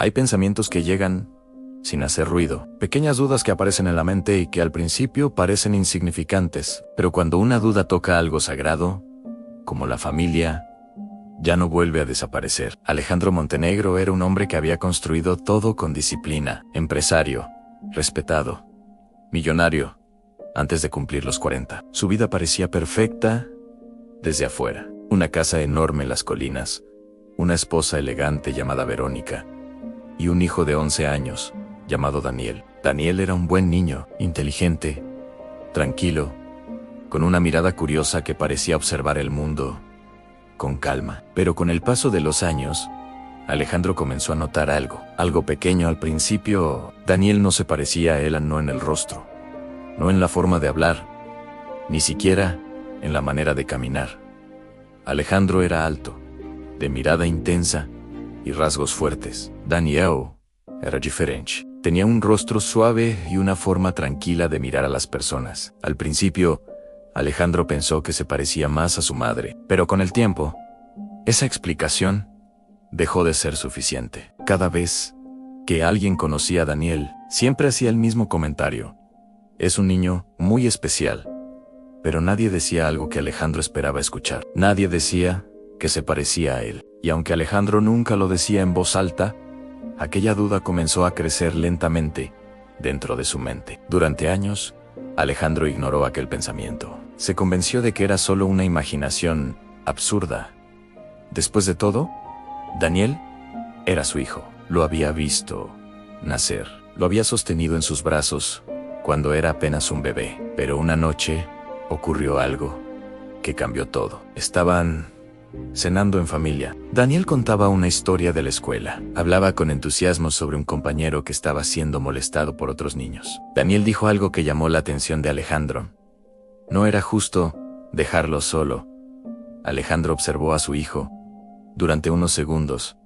Hay pensamientos que llegan sin hacer ruido, pequeñas dudas que aparecen en la mente y que al principio parecen insignificantes, pero cuando una duda toca algo sagrado, como la familia, ya no vuelve a desaparecer. Alejandro Montenegro era un hombre que había construido todo con disciplina, empresario, respetado, millonario, antes de cumplir los 40. Su vida parecía perfecta desde afuera. Una casa enorme en las colinas, una esposa elegante llamada Verónica, y un hijo de 11 años, llamado Daniel. Daniel era un buen niño, inteligente, tranquilo, con una mirada curiosa que parecía observar el mundo con calma. Pero con el paso de los años, Alejandro comenzó a notar algo pequeño al principio. Daniel no se parecía a él, no en el rostro, no en la forma de hablar, ni siquiera en la manera de caminar. Alejandro era alto, de mirada intensa y rasgos fuertes. Daniel era diferente. Tenía un rostro suave y una forma tranquila de mirar a las personas. Al principio, Alejandro pensó que se parecía más a su madre, pero con el tiempo, esa explicación dejó de ser suficiente. Cada vez que alguien conocía a Daniel, siempre hacía el mismo comentario: es un niño muy especial. Pero nadie decía algo que Alejandro esperaba escuchar. Nadie decía que se parecía a él. Y aunque Alejandro nunca lo decía en voz alta, aquella duda comenzó a crecer lentamente dentro de su mente. Durante años, Alejandro ignoró aquel pensamiento. Se convenció de que era solo una imaginación absurda. Después de todo, Daniel era su hijo. Lo había visto nacer. Lo había sostenido en sus brazos cuando era apenas un bebé. Pero una noche ocurrió algo que cambió todo. Estaban cenando en familia. Daniel contaba una historia de la escuela. Hablaba con entusiasmo sobre un compañero que estaba siendo molestado por otros niños. Daniel dijo algo que llamó la atención de Alejandro. No era justo dejarlo solo. Alejandro observó a su hijo. Durante unos segundos,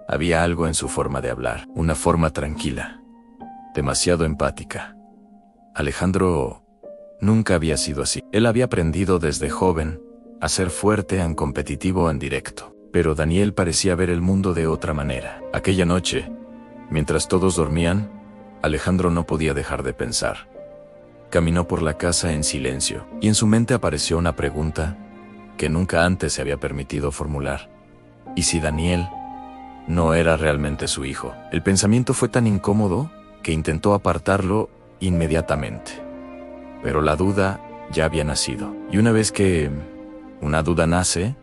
había algo en su forma de hablar, una forma tranquila, demasiado empática. Alejandro nunca había sido así. Él había aprendido desde joven a ser fuerte y competitivo en directo. Pero Daniel parecía ver el mundo de otra manera. Aquella noche, mientras todos dormían, Alejandro no podía dejar de pensar. Caminó por la casa en silencio, y en su mente apareció una pregunta que nunca antes se había permitido formular. ¿Y si Daniel no era realmente su hijo? El pensamiento fue tan incómodo que intentó apartarlo inmediatamente. Pero la duda ya había nacido. Y una vez que una duda nace,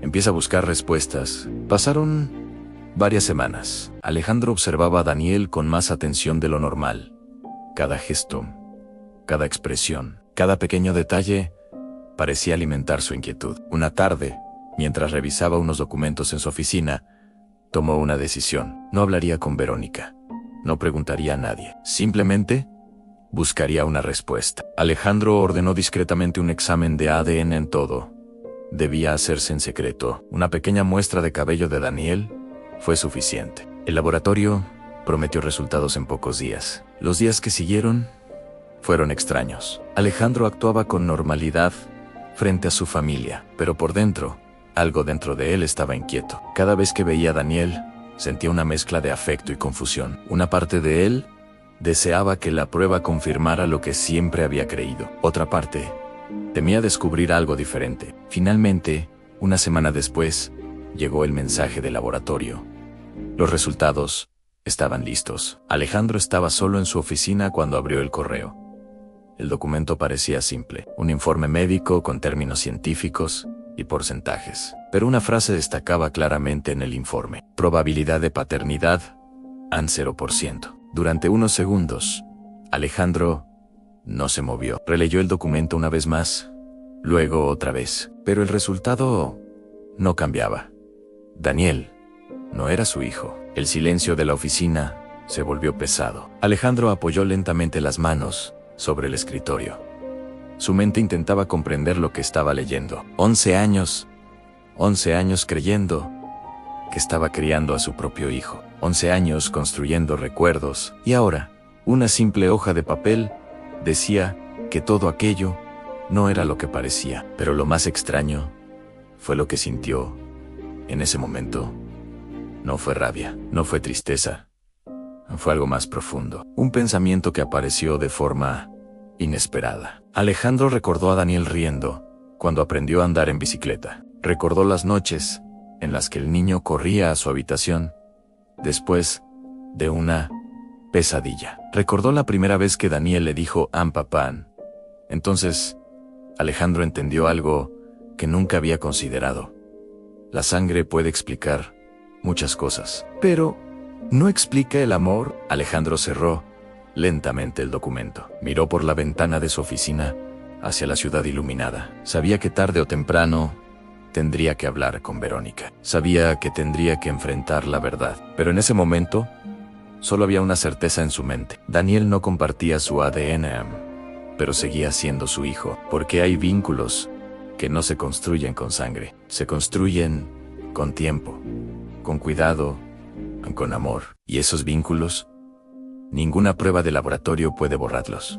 empieza a buscar respuestas. Pasaron varias semanas. Alejandro observaba a Daniel con más atención de lo normal. Cada gesto, cada expresión, cada pequeño detalle parecía alimentar su inquietud. Una tarde, mientras revisaba unos documentos en su oficina, tomó una decisión. No hablaría con Verónica. No preguntaría a nadie. Simplemente buscaría una respuesta. Alejandro ordenó discretamente un examen de ADN en todo. Debía hacerse en secreto. Una pequeña muestra de cabello de Daniel fue suficiente. El laboratorio prometió resultados en pocos días. Los días que siguieron fueron extraños. Alejandro actuaba con normalidad frente a su familia, pero por dentro, algo dentro de él estaba inquieto. Cada vez que veía a Daniel, sentía una mezcla de afecto y confusión. Una parte de él deseaba que la prueba confirmara lo que siempre había creído. Otra parte temía descubrir algo diferente. Finalmente, una semana después, llegó el mensaje del laboratorio. Los resultados estaban listos. Alejandro estaba solo en su oficina cuando abrió el correo. El documento parecía simple, un informe médico con términos científicos y porcentajes. Pero una frase destacaba claramente en el informe: probabilidad de paternidad, an 0%. Durante unos segundos, Alejandro no se movió. Releyó el documento una vez más, luego otra vez, pero el resultado no cambiaba. Daniel no era su hijo. El silencio de la oficina se volvió pesado. Alejandro apoyó lentamente las manos sobre el escritorio. Su mente intentaba comprender lo que estaba leyendo. 11 años creyendo que estaba criando a su propio hijo. 11 años construyendo recuerdos, y ahora, una simple hoja de papel decía que todo aquello no era lo que parecía. Pero lo más extraño fue lo que sintió en ese momento. No fue rabia, no fue tristeza. Fue algo más profundo. Un pensamiento que apareció de forma inesperada. Alejandro recordó a Daniel riendo cuando aprendió a andar en bicicleta. Recordó las noches en las que el niño corría a su habitación después de una pesadilla. Recordó la primera vez que Daniel le dijo "Ampapan". Entonces, Alejandro entendió algo que nunca había considerado. La sangre puede explicar muchas cosas, pero ¿no explica el amor? Alejandro cerró lentamente el documento. Miró por la ventana de su oficina hacia la ciudad iluminada. Sabía que tarde o temprano tendría que hablar con Verónica. Sabía que tendría que enfrentar la verdad. Pero en ese momento, solo había una certeza en su mente. Daniel no compartía su ADN, pero seguía siendo su hijo. Porque hay vínculos que no se construyen con sangre. Se construyen con tiempo, con cuidado, con amor. Y esos vínculos, ninguna prueba de laboratorio puede borrarlos.